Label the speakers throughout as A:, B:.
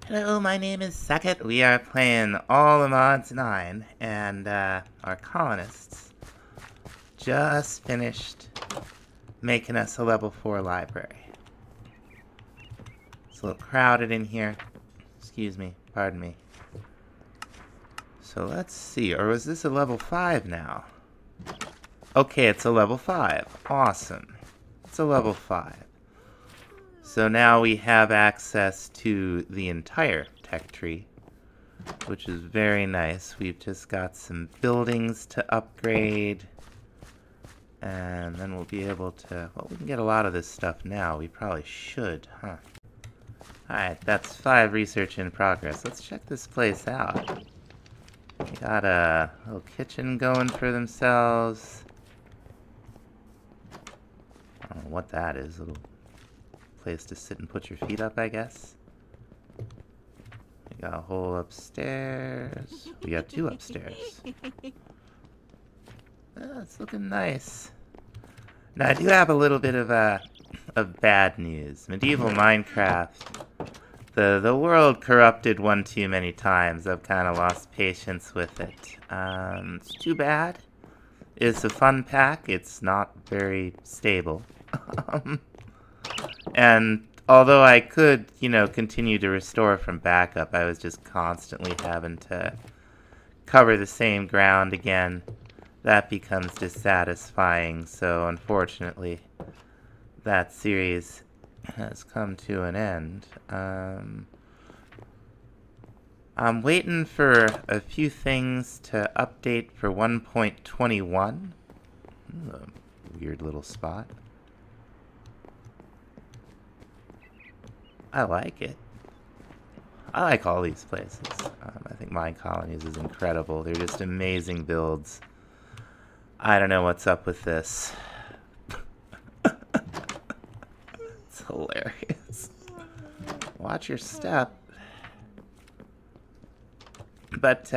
A: Hello, my name is Sackett. We are playing all the mods 9, and our colonists just finished making us a level 4 library. It's a little crowded in here. Excuse me, pardon me. So let's see, or was this a level 5 now? Okay, it's a level 5. Awesome. It's a level 5. So now we have access to the entire tech tree, which is very nice. We've just got some buildings to upgrade, and then we'll be able to, well, we can get a lot of this stuff now. We probably should, huh? Alright, that's 5 research in progress. Let's check this place out. They got a little kitchen going for themselves. I don't know what that is. A little place to sit and put your feet up, I guess. We got a hole upstairs. We got 2 upstairs. It's looking nice. Now I do have a little bit of bad news. Medieval Minecraft. The world corrupted one too many times. I've kind of lost patience with it. It's too bad. It's a fun pack. It's not very stable. And although I could, you know, continue to restore from backup, I was just constantly having to cover the same ground again. That becomes dissatisfying, so unfortunately, that series has come to an end. I'm waiting for a few things to update for 1.21. Weird little spot. I like it. I like all these places. I think Mine Colonies is incredible. They're just amazing builds. I don't know what's up with this. It's hilarious. Watch your step. But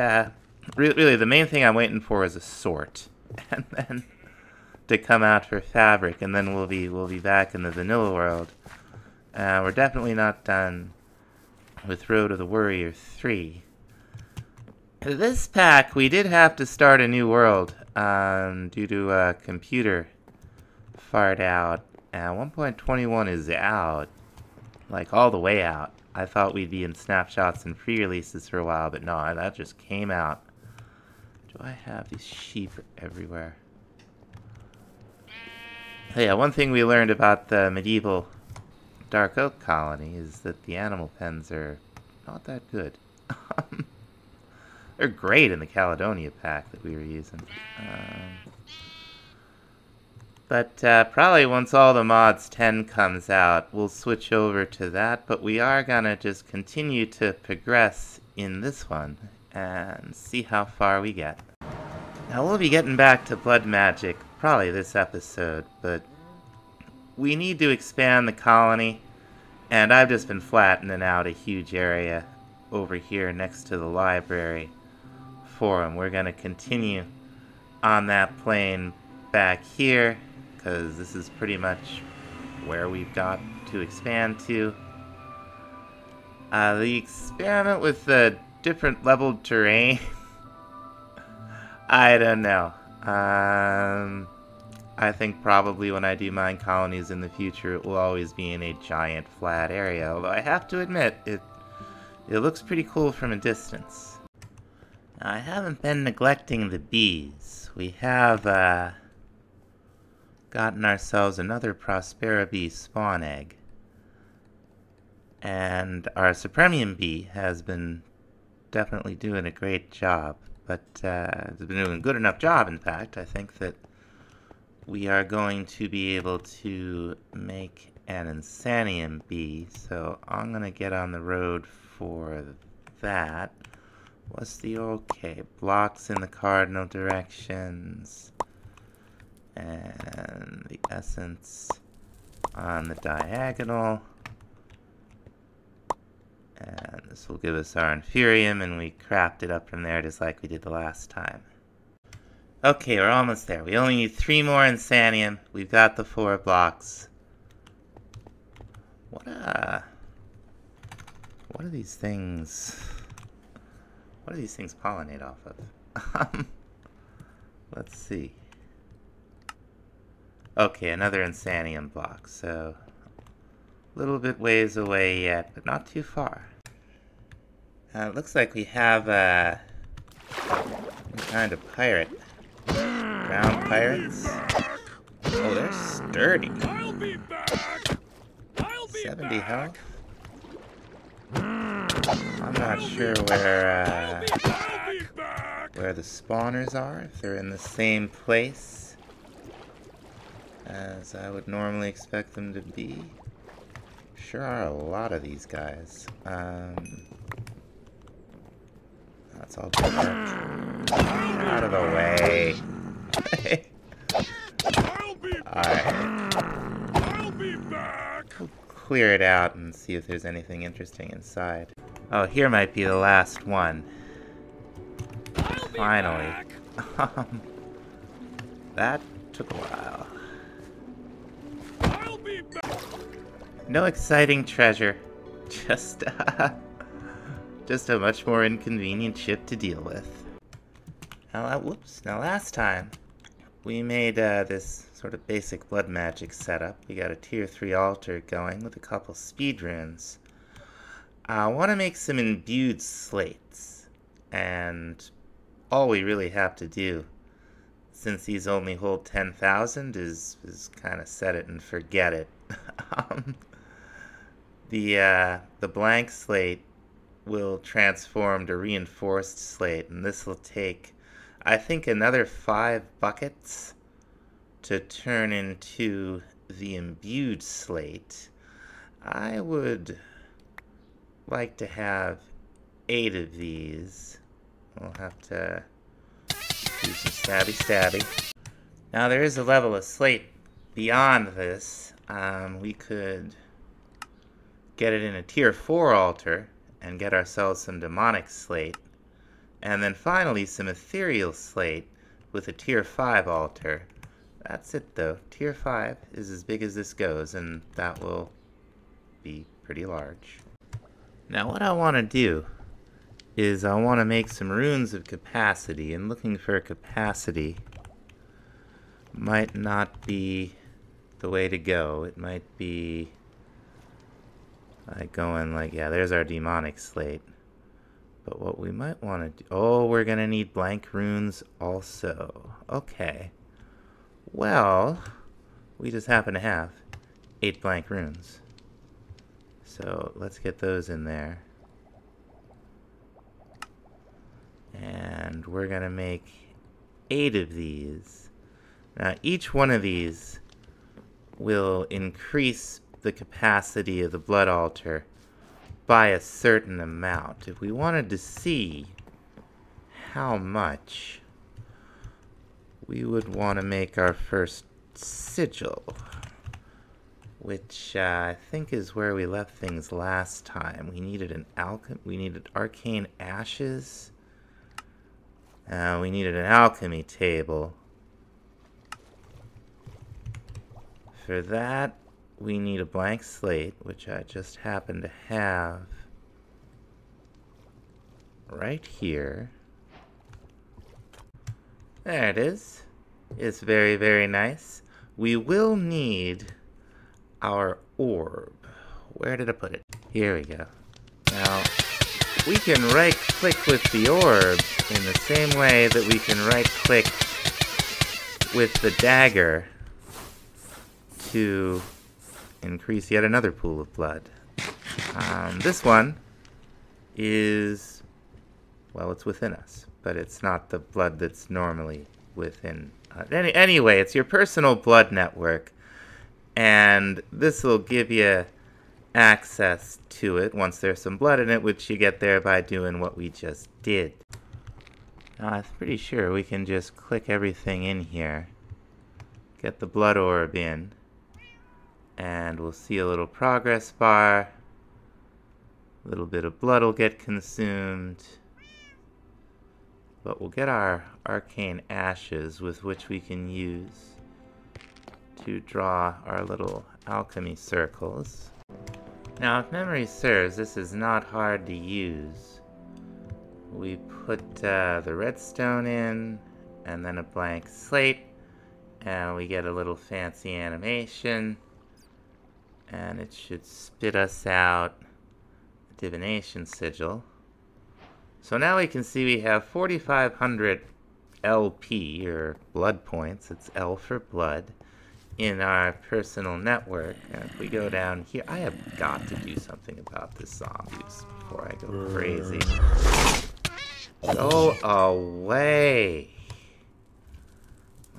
A: really, the main thing I'm waiting for is a sort, and then to come out for fabric, and then we'll be back in the vanilla world. We're definitely not done with Road of the Warrior 3. This pack, we did have to start a new world due to a computer fart out. 1.21 is out, like all the way out. I thought we'd be in snapshots and pre-releases for a while, but no, that just came out. Do I have these sheep everywhere? Oh yeah, one thing we learned about the medieval Dark Oak colony is that the animal pens are not that good. They're great in the Caledonia pack that we were using. But probably once all the mods 10 comes out, we'll switch over to that. But we are gonna just continue to progress in this one and see how far we get. Now we'll be getting back to blood magic probably this episode, but we need to expand the colony, and I've just been flattening out a huge area over here next to the library for them. We're gonna continue on that plane back here, because this is pretty much where we've got to expand to. The experiment with the different leveled terrain, I don't know. I think probably when I do mine colonies in the future, it will always be in a giant flat area, although I have to admit, it looks pretty cool from a distance. Now, I haven't been neglecting the bees. We have, gotten ourselves another Prospera bee spawn egg. And our Supremium bee has been definitely doing a great job. But has been doing a good enough job, in fact. I think that we are going to be able to make an Insanium bee. So I'm going to get on the road for that. What's the okay? Blocks in the cardinal directions. And the essence on the diagonal. And this will give us our Inferium, and we craft it up from there just like we did the last time. Okay, we're almost there. We only need 3 more Insanium. We've got the 4 blocks. What What are these things? What do these things pollinate off of? Let's see. Okay, another Insanium block, so a little bit ways away yet, but not too far. It looks like we have some kind of pirate. Ground pirates. Oh, they're sturdy.
B: I'll be back.
A: 70 health. I'm not sure where the spawners are, if they're in the same place as I would normally expect them to be. Sure are a lot of these guys. That's all good. Out of the way. Alright.
B: I'll be back.
A: We'll clear it out and see if there's anything interesting inside. Oh, here might be the last one. Finally. That took a while.
B: I'll be back.
A: No exciting treasure. Just a much more inconvenient ship to deal with. Now, whoops. Now, last time, we made this sort of basic blood magic setup. We got a tier 3 altar going with a couple speed runes. I want to make some imbued slates. And all we really have to do, since these only hold 10,000, is kind of set it and forget it. The blank slate will transform to reinforced slate, and this will take, I think, another 5 buckets to turn into the imbued slate. I would like to have 8 of these. We'll have to do some stabby. Now there is a level of slate beyond this. We could get it in a tier 4 altar and get ourselves some demonic slate. And then finally some ethereal slate with a tier 5 altar. That's it though. Tier 5 is as big as this goes, and that will be pretty large. Now what I want to do is I want to make some runes of capacity, and looking for capacity might not be the way to go. It might be like going like, yeah, there's our demonic slate. But what we might want to do, oh, we're going to need blank runes also. Okay. Well, we just happen to have 8 blank runes. So let's get those in there. And we're going to make 8 of these. Now, each one of these will increase the capacity of the blood altar by a certain amount. If we wanted to see how much, we would want to make our first sigil, which I think is where we left things last time. We needed we needed arcane ashes. We needed an alchemy table. For that, we need a blank slate, which I just happen to have right here. There it is. It's very, very nice. We will need our orb. Where did I put it? Here we go. Now, we can right-click with the orb in the same way that we can right-click with the dagger to increase yet another pool of blood. This one is, well, it's within us, but it's not the blood that's normally within. Anyway, it's your personal blood network, and this will give you access to it once there's some blood in it, which you get there by doing what we just did. Now, I'm pretty sure we can just click everything in here, get the blood orb in, and we'll see a little progress bar. A little bit of blood will get consumed. But we'll get our arcane ashes, with which we can use to draw our little alchemy circles. Now, if memory serves, this is not hard to use. We put the redstone in, and then a blank slate, and we get a little fancy animation, and it should spit us out a divination sigil. So now we can see we have 4,500 LP, or blood points, it's L for blood, in our personal network. And if we go down here, I have got to do something about the zombies before I go crazy. Go away!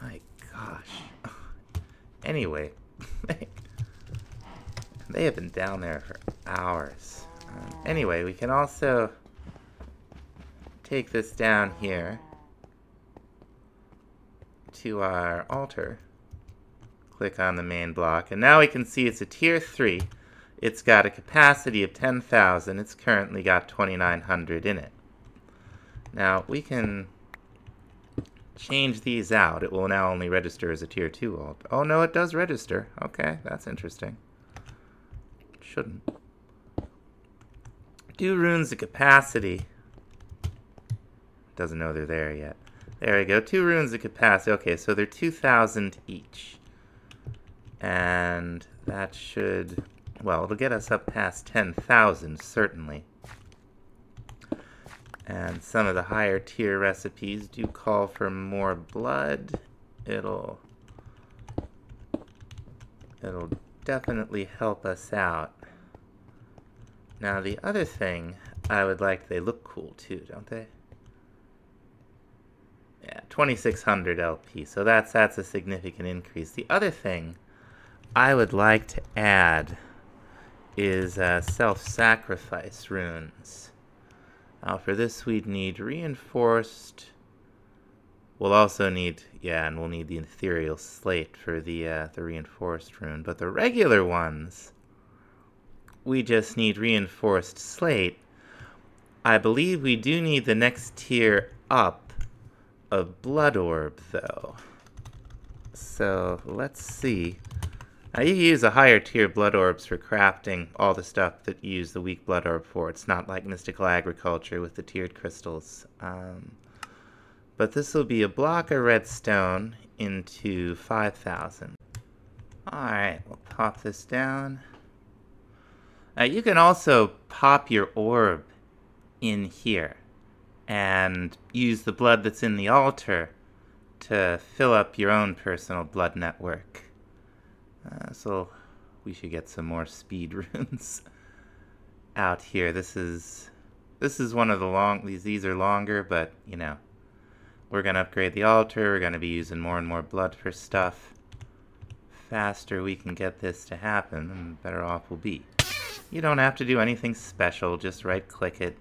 A: My gosh. Anyway, they have been down there for hours. Anyway, we can also take this down here to our altar. Click on the main block, and now we can see it's a tier 3. It's got a capacity of 10,000. It's currently got 2,900 in it. Now we can change these out. It will now only register as a tier 2 altar. Oh no, it does register. Okay, that's interesting. Shouldn't. Do runes of capacity. Doesn't know they're there yet. There we go. 2 runes of capacity. Okay, so they're 2,000 each. And that should, well, it'll get us up past 10,000, certainly. And some of the higher tier recipes do call for more blood. It'll definitely help us out. Now, the other thing I would like, they look cool too, don't they? Yeah, 2,600 LP, so that's a significant increase. The other thing I would like to add is self-sacrifice runes. Now for this we'd need reinforced. We'll also need, yeah, and we'll need the ethereal slate for the reinforced rune. But the regular ones, we just need reinforced slate. I believe we do need the next tier up of blood orb though. So let's see. Now you use a higher tier blood orbs for crafting all the stuff that you use the weak blood orb for. It's not like mystical agriculture with the tiered crystals. But this will be a block of redstone into 5,000. Alright, we'll pop this down. You can also pop your orb in here and use the blood that's in the altar to fill up your own personal blood network. So we should get some more speed runes out here. This is one of the these are longer, but you know, we're gonna upgrade the altar. We're gonna be using more and more blood for stuff. Faster we can get this to happen, the better off we'll be. You don't have to do anything special, just right click it.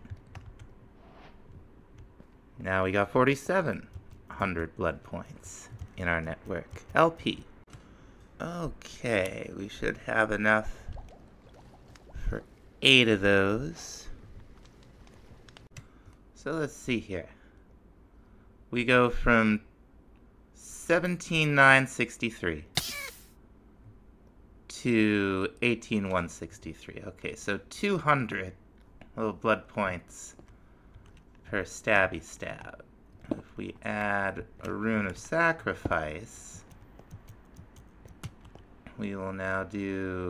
A: Now we got 4,700 blood points in our network. LP. Okay, we should have enough for 8 of those. So let's see here. We go from 17,963 to 18,163. Okay, so 200 little blood points per stabby stab. If we add a rune of sacrifice, we will now do,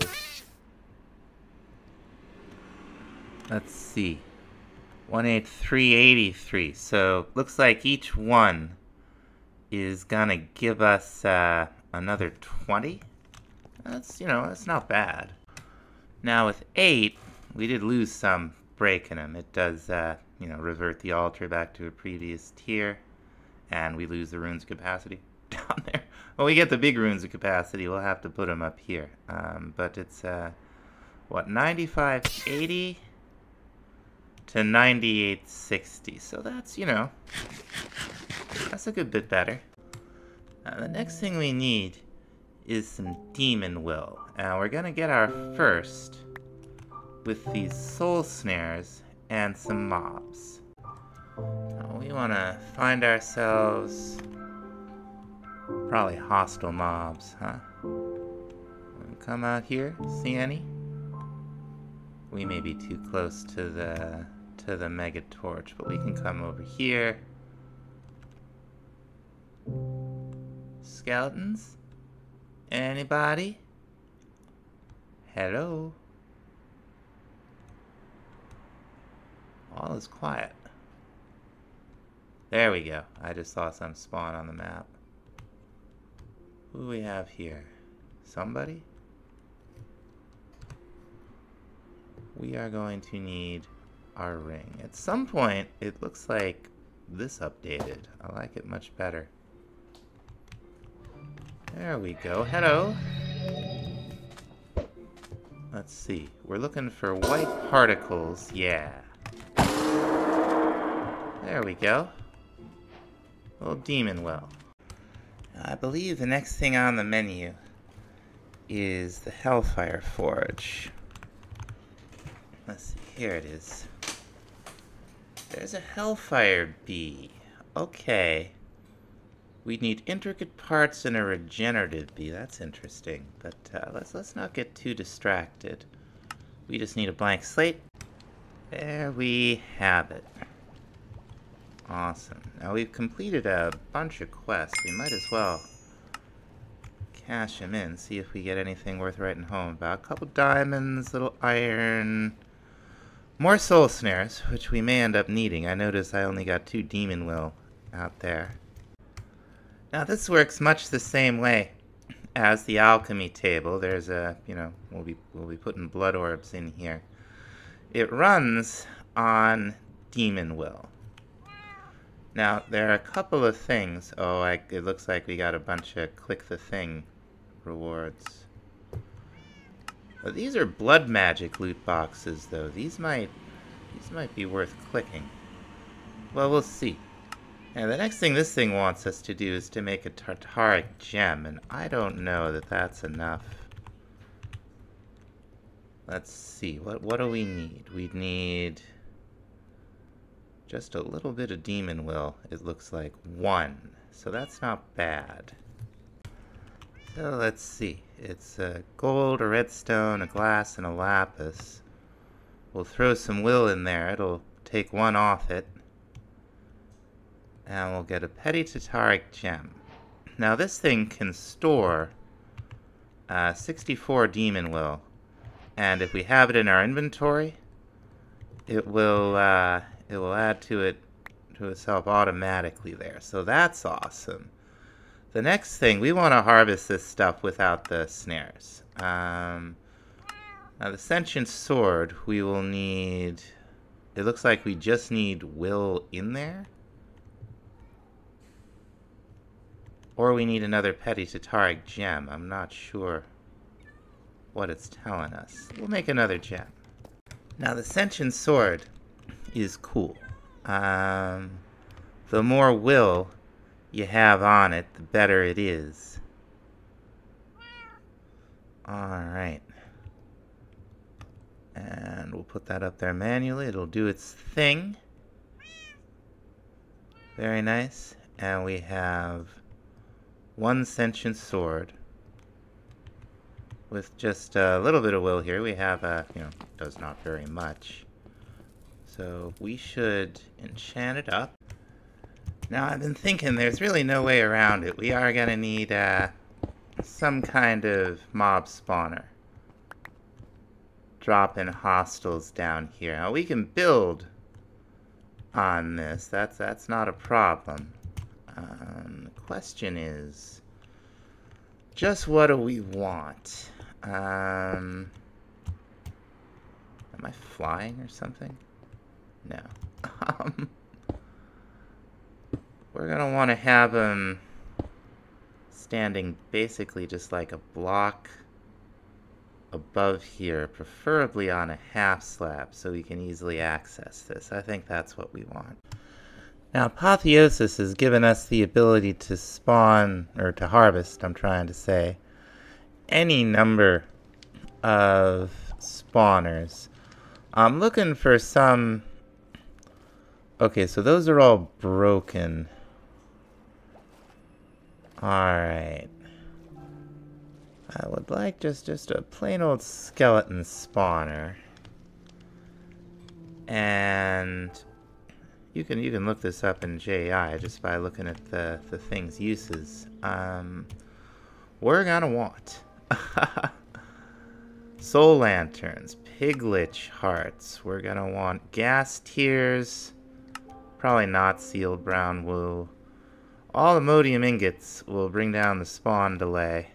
A: let's see, 18383. So looks like each one is gonna give us another 20. That's, you know, that's not bad. Now with 8, we did lose some breaking them. It does, you know, revert the altar back to a previous tier, and we lose the runes capacity down there. Well, we get the big runes of capacity. We'll have to put them up here. But it's, what, 9580 to 9860. So that's, you know, that's a good bit better. The next thing we need is some demon will. Now we're gonna get our first with these soul snares and some mobs. Now we wanna find ourselves probably hostile mobs, huh? Come out here, see any? We may be too close to the mega torch, but we can come over here. Skeletons? Anybody? Hello? All is quiet. There we go. I just saw some spawn on the map. Who do we have here? Somebody? We are going to need our ring. At some point, it looks like this updated. I like it much better. There we go. Hello. Let's see. We're looking for white particles. Yeah. There we go. Little demon well. I believe the next thing on the menu is the Hellfire Forge. Let's see. Here it is. There's a Hellfire Bee. Okay. We need intricate parts and a regenerative bee. That's interesting. But let's not get too distracted. We just need a blank slate. There we have it. Awesome. Now we've completed a bunch of quests. We might as well cash them in, see if we get anything worth writing home about. A couple diamonds, little iron, more soul snares, which we may end up needing. I noticed I only got 2 demon will out there. Now this works much the same way as the alchemy table. There's a, we'll be putting blood orbs in here. It runs on demon will. Now there are a couple of things. Oh, it looks like we got a bunch of click the thing rewards. But these are blood magic loot boxes, though. These might be worth clicking. Well, we'll see. And the next thing this thing wants us to do is to make a tartaric gem, and I don't know that that's enough. Let's see, what do we need? We need just a little bit of demon will, it looks like. 1. So that's not bad. So let's see. It's a gold, a redstone, a glass, and a lapis. We'll throw some will in there. It'll take 1 off it. And we'll get a petty tartaric gem. Now this thing can store 64 demon will. And if we have it in our inventory, it will add to itself automatically there. So that's awesome. The next thing, we want to harvest this stuff without the snares. Now the sentient sword, we will need, it looks like we just need will in there. Or we need another petty tartaric gem. I'm not sure what it's telling us. We'll make another gem. Now the sentient sword is cool. The more will you have on it, the better it is. Alright. And we'll put that up there manually. It'll do its thing. Very nice. And we have 1 sentient sword with just a little bit of will here. We have does not very much. So we should enchant it up. Now I've been thinking there's really no way around it. We are gonna need some kind of mob spawner. Drop in hostiles down here. Now we can build on this. That's not a problem. The question is, just what do we want? Am I flying or something? No. We're gonna want to have him standing basically just like a block above here, preferably on a half slab, so we can easily access this. I think that's what we want. Now, Apotheosis has given us the ability to spawn, or to harvest, I'm trying to say, any number of spawners. I'm looking for some... Okay, so those are all broken. Alright. I would like just a plain old skeleton spawner. And you can look this up in JI just by looking at the thing's uses. We're gonna want soul lanterns, piglich hearts. We're gonna want gas tears, probably not sealed brown wool. All the modium ingots will bring down the spawn delay.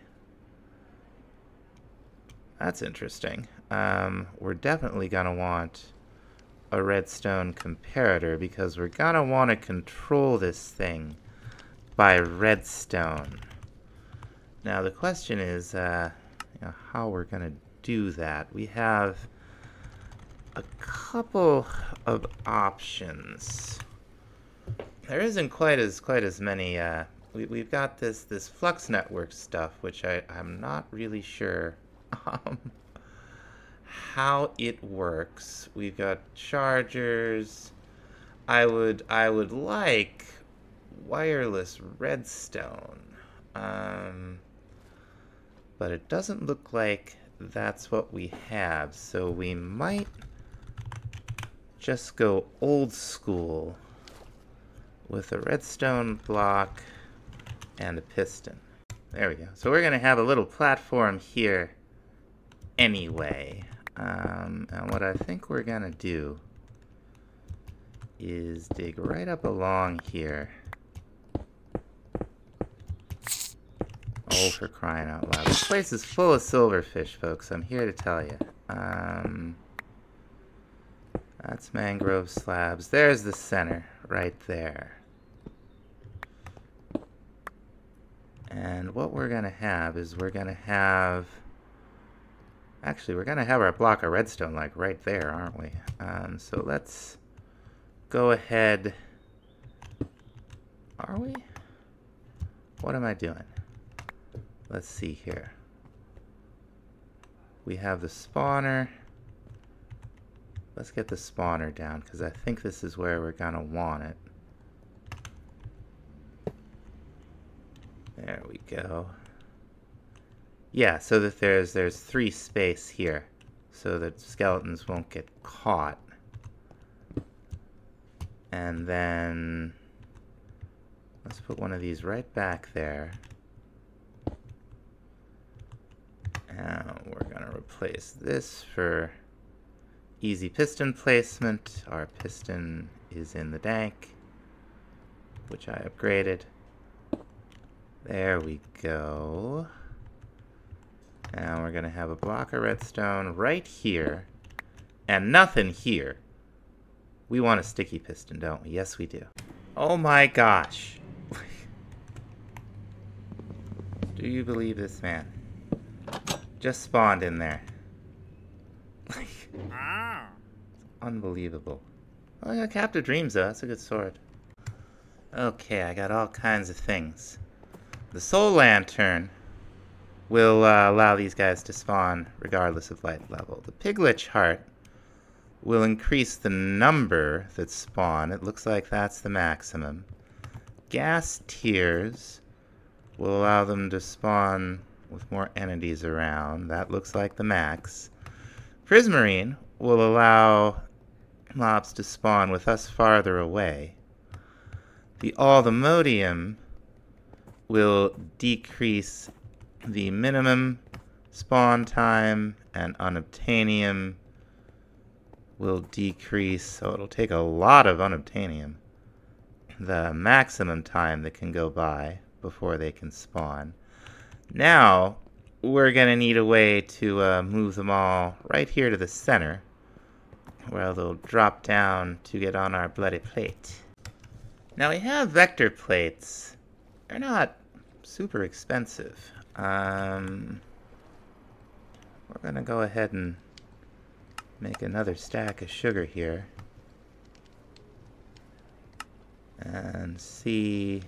A: That's interesting. We're definitely gonna want a redstone comparator because we're gonna want to control this thing by redstone. Now the question is, how we're gonna do that. We have a couple of options. There isn't quite as many. We've got this flux network stuff, which I'm not really sure how it works. We've got chargers. I would like wireless redstone, but it doesn't look like that's what we have. So we might just go old school with a redstone block and a piston. There we go. So we're gonna have a little platform here anyway. And what I think we're gonna do is dig right up along here. Oh, for crying out loud. This place is full of silverfish, folks. I'm here to tell you. That's mangrove slabs. There's the center right there. And what we're gonna have is we're gonna have our block of redstone like right there, aren't we? So let's go ahead. Are we? What am I doing? Let's see here. We have the spawner. Let's get the spawner down because I think this is where we're gonna want it. There we go. Yeah, so that there's 3 space here, so that skeletons won't get caught. And then let's put one of these right back there. And we're gonna replace this for easy piston placement. Our piston is in the dank, which I upgraded. There we go. And we're gonna have a block of redstone right here and nothing here. We want a sticky piston, don't we? Yes, we do. Oh my gosh. Do you believe this man? Just spawned in there. Unbelievable. Oh, I got Captive Dreams though. That's a good sword. Okay, I got all kinds of things. The Soul Lantern will allow these guys to spawn regardless of light level. The Piglich Heart will increase the number that spawn. It looks like that's the maximum. Gas Tears will allow them to spawn with more entities around. That looks like the max. Prismarine will allow mobs to spawn with us farther away. The All-the-Modium will decrease the minimum spawn time, and Unobtainium will decrease, so it'll take a lot of Unobtainium, the maximum time that can go by before they can spawn. Now, we're going to need a way to move them all right here to the center, where they'll drop down to get on our bloody plate. Now, we have vector plates. They're not super expensive. We're going to go ahead and make another stack of sugar here. And see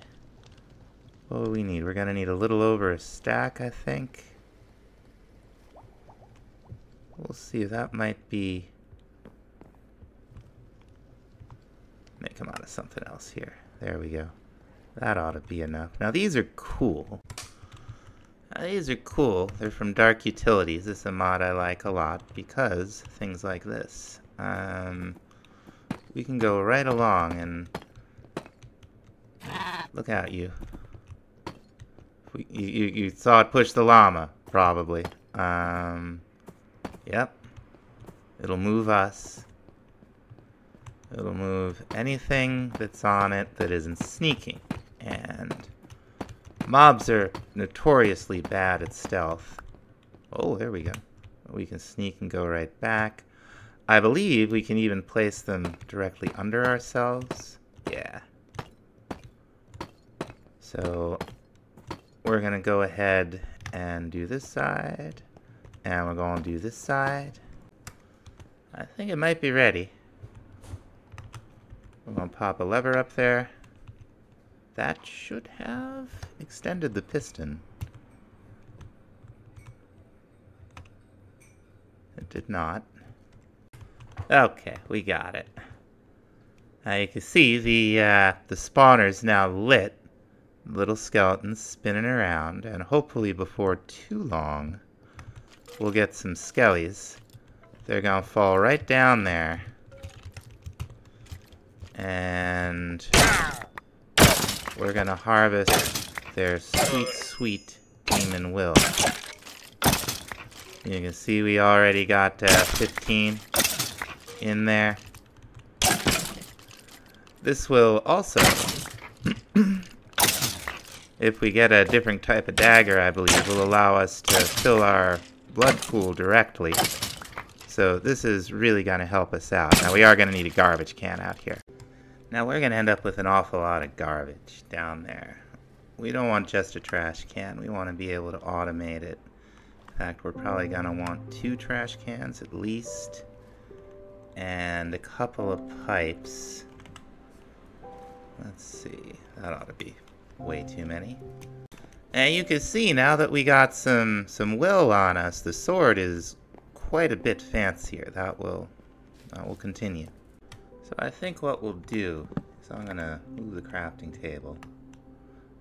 A: what we need. We're going to need a little over a stack, I think. We'll see if that might be... Make them out of something else here. There we go. That ought to be enough. Now these are cool. They're from Dark Utilities. This is a mod I like a lot because things like this. we can go right along and look at you. You saw it push the llama, probably. Yep. It'll move us. It'll move anything that's on it that isn't sneaking. And mobs are notoriously bad at stealth. Oh, there we go. We can sneak and go right back. I believe we can even place them directly under ourselves. Yeah. So we're going to go ahead and do this side. And we're going to do this side. I think it might be ready. We're going to pop a lever up there. That should have extended the piston. It did not. Okay, we got it. Now you can see the spawner's now lit. Little skeletons spinning around, and hopefully before too long, we'll get some skellies. They're gonna fall right down there. And we're gonna harvest their sweet, sweet demon will. You can see we already got 15 in there. This will also, if we get a different type of dagger, I believe, will allow us to fill our blood pool directly. So this is really going to help us out. Now we are going to need a garbage can out here. Now we're going to end up with an awful lot of garbage down there. We don't want just a trash can. We want to be able to automate it. In fact, we're probably going to want 2 trash cans at least. And a couple of pipes. Let's see. That ought to be way too many. And you can see now that we got some will on us, the sword is quite a bit fancier. That will continue. So I think what we'll do is I'm gonna move the crafting table.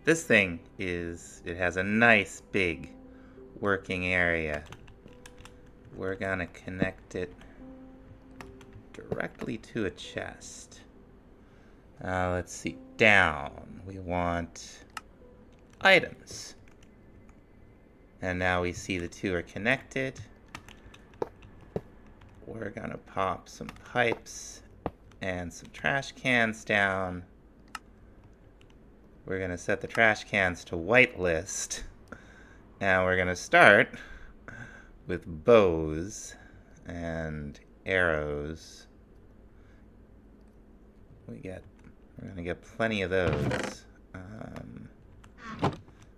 A: This thing it has a nice big working area. We're gonna connect it directly to a chest. Let's see, down. We want items. And now we see the 2 are connected. We're gonna pop some pipes and some trash cans down. We're gonna set the trash cans to whitelist. Now we're gonna start with bows and arrows. We're gonna get plenty of those.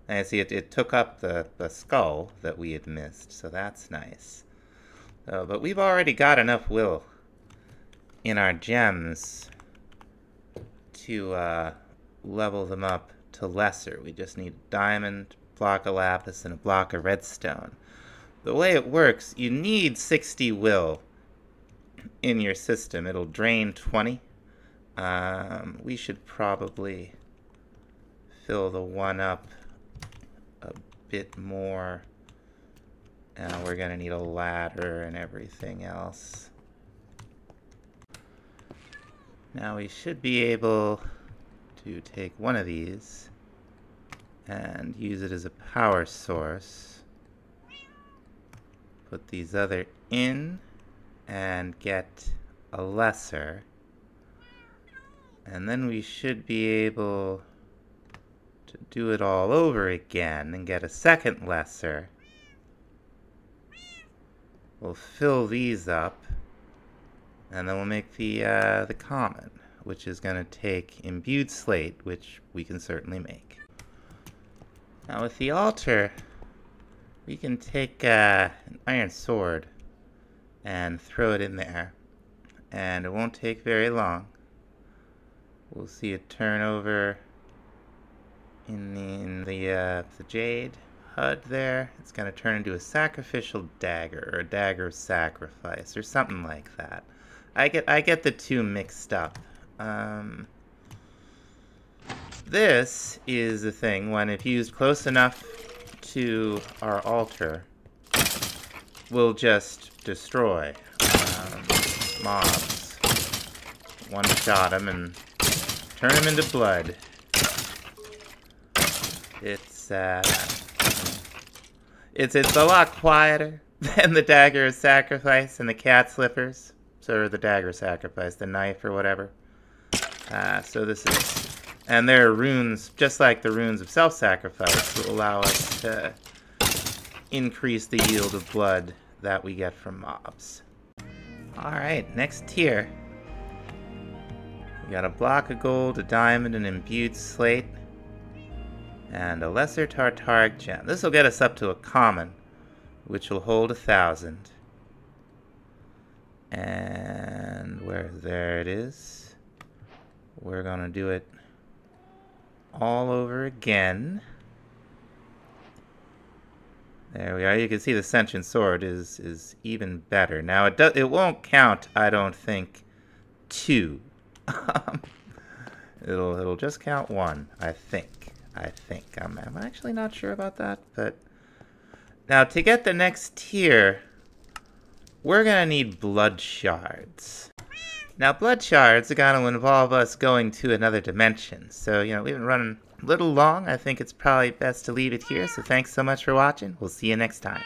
A: And see, it took up the skull that we had missed, so that's nice. But we've already got enough will in our gems to level them up to lesser. We just need a diamond, block of lapis, and a block of redstone. The way it works, you need 60 will in your system. It'll drain 20. We should probably fill the one up a bit more. And we're gonna need a ladder and everything else. Now we should be able to take one of these and use it as a power source. Put these other in and get a lesser. And then we should be able to do it all over again and get a second lesser. We'll fill these up, and then we'll make the common, which is going to take imbued slate, which we can certainly make. Now with the altar, we can take an iron sword and throw it in there, and it won't take very long. We'll see it turn over in the jade HUD there. It's going to turn into a sacrificial dagger, or a dagger of sacrifice, or something like that. I get the 2 mixed up. This is the thing when, if used close enough to our altar, will just destroy mobs. one-shot him and turn him into blood. It's a lot quieter than the dagger of sacrifice and the cat slippers. So the dagger of sacrifice, the knife or whatever. So this is, and there are runes, just like the runes of self-sacrifice, that allow us to increase the yield of blood that we get from mobs. Alright, next tier. We got a block of gold, a diamond, an imbued slate, and a lesser tartaric gem. This will get us up to a common, which will hold 1,000. And there it is. We're gonna do it all over again. There we are. You can see the sentient sword is even better. Now it won't count, I don't think, 2. It'll just count 1, I think. I'm actually not sure about that, but now to get the next tier, we're gonna need blood shards. Now blood shards are gonna involve us going to another dimension. So, you know, we've been running a little long. I think it's probably best to leave it here. So thanks so much for watching. We'll see you next time.